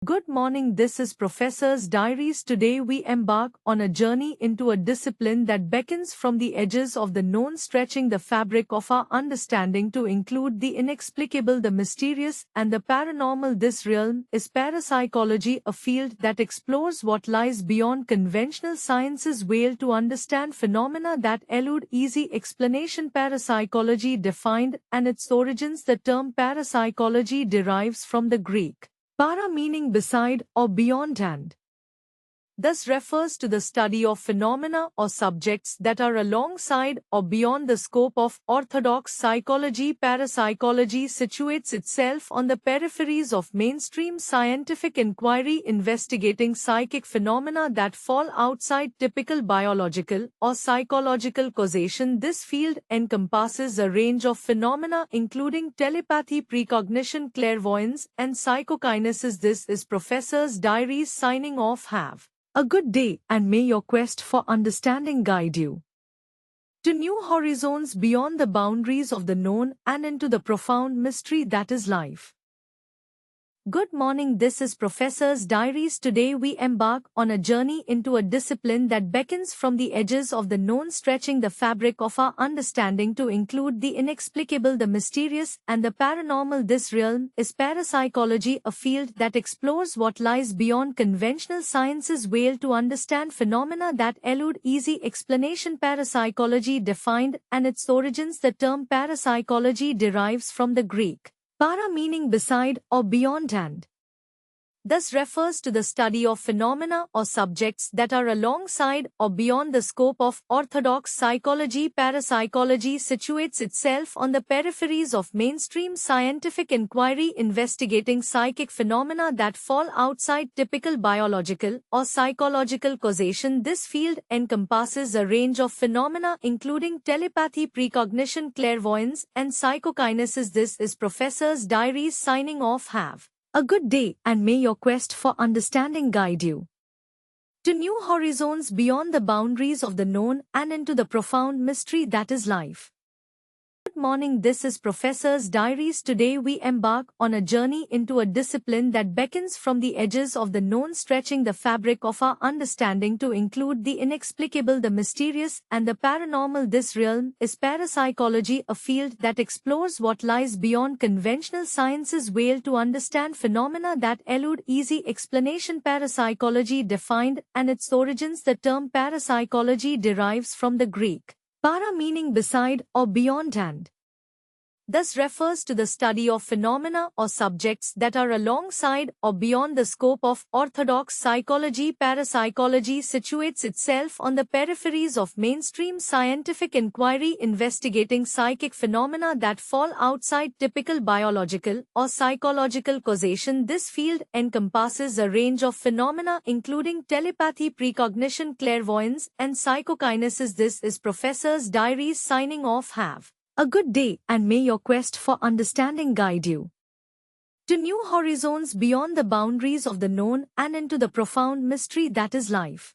Good morning, this is Professor's Diaries. Today we embark on a journey into a discipline that beckons from the edges of the known, stretching the fabric of our understanding to include the inexplicable, the mysterious, and the paranormal. This realm is parapsychology, a field that explores what lies beyond conventional science's veil to understand phenomena that elude easy explanation. Parapsychology defined and its origins. The term parapsychology derives from the Greek para, meaning beside or beyond, and thus refers to the study of phenomena or subjects that are alongside or beyond the scope of orthodox psychology. Parapsychology situates itself on the peripheries of mainstream scientific inquiry, investigating psychic phenomena that fall outside typical biological or psychological causation. This field encompasses a range of phenomena including telepathy, precognition, clairvoyance, and psychokinesis. This is Professor's Diaries signing off. Have a good day, and may your quest for understanding guide you to new horizons beyond the boundaries of the known and into the profound mystery that is life. Good morning, this is Professor's Diaries. Today we embark on a journey into a discipline that beckons from the edges of the known, stretching the fabric of our understanding to include the inexplicable, the mysterious, and the paranormal. This realm is parapsychology, a field that explores what lies beyond conventional science's veil to understand phenomena that elude easy explanation. Parapsychology defined and its origins. The term parapsychology derives from the Greek para, meaning beside or beyond, and thus refers to the study of phenomena or subjects that are alongside or beyond the scope of orthodox psychology. Parapsychology situates itself on the peripheries of mainstream scientific inquiry, investigating psychic phenomena that fall outside typical biological or psychological causation. This field encompasses a range of phenomena including telepathy, precognition, clairvoyance, and psychokinesis. This is Professor's Diaries signing off. Have a good day, and may your quest for understanding guide you to new horizons beyond the boundaries of the known and into the profound mystery that is life. Good morning, this is Professor's Diaries. Today we embark on a journey into a discipline that beckons from the edges of the known, stretching the fabric of our understanding to include the inexplicable, the mysterious, and the paranormal. This realm is parapsychology, a field that explores what lies beyond conventional science's veil to understand phenomena that elude easy explanation. Parapsychology defined and its origins. The term parapsychology derives from the Greek para, meaning beside or beyond, and thus refers to the study of phenomena or subjects that are alongside or beyond the scope of orthodox psychology. Parapsychology situates itself on the peripheries of mainstream scientific inquiry, investigating psychic phenomena that fall outside typical biological or psychological causation. This field encompasses a range of phenomena including telepathy, precognition, clairvoyance, and psychokinesis. This is Professor's Diaries signing off. Have a good day, and may your quest for understanding guide you to new horizons beyond the boundaries of the known and into the profound mystery that is life.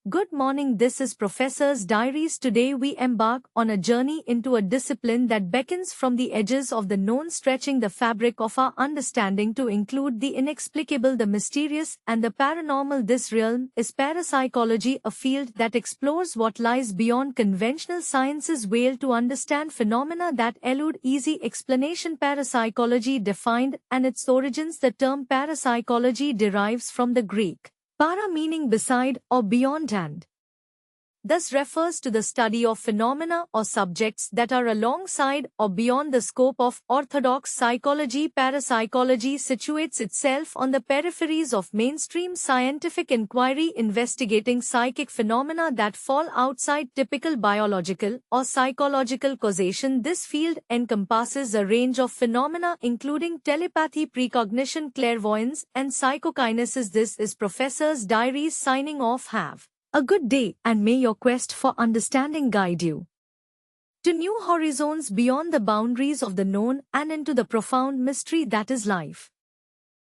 Good morning, this is Professor's Diaries. Today we embark on a journey into a discipline that beckons from the edges of the known, stretching the fabric of our understanding to include the inexplicable, the mysterious, and the paranormal. This realm is parapsychology, a field that explores what lies beyond conventional science's veil to understand phenomena that elude easy explanation. Parapsychology defined and its origins. The term parapsychology derives from the Greek para, meaning beside or beyond, and thus refers to the study of phenomena or subjects that are alongside or beyond the scope of orthodox psychology. Parapsychology situates itself on the peripheries of mainstream scientific inquiry, investigating psychic phenomena that fall outside typical biological or psychological causation. This field encompasses a range of phenomena including telepathy, precognition, clairvoyance, and psychokinesis. This is Professor's Diaries signing off. Have a good day, and may your quest for understanding guide you to new horizons beyond the boundaries of the known and into the profound mystery that is life.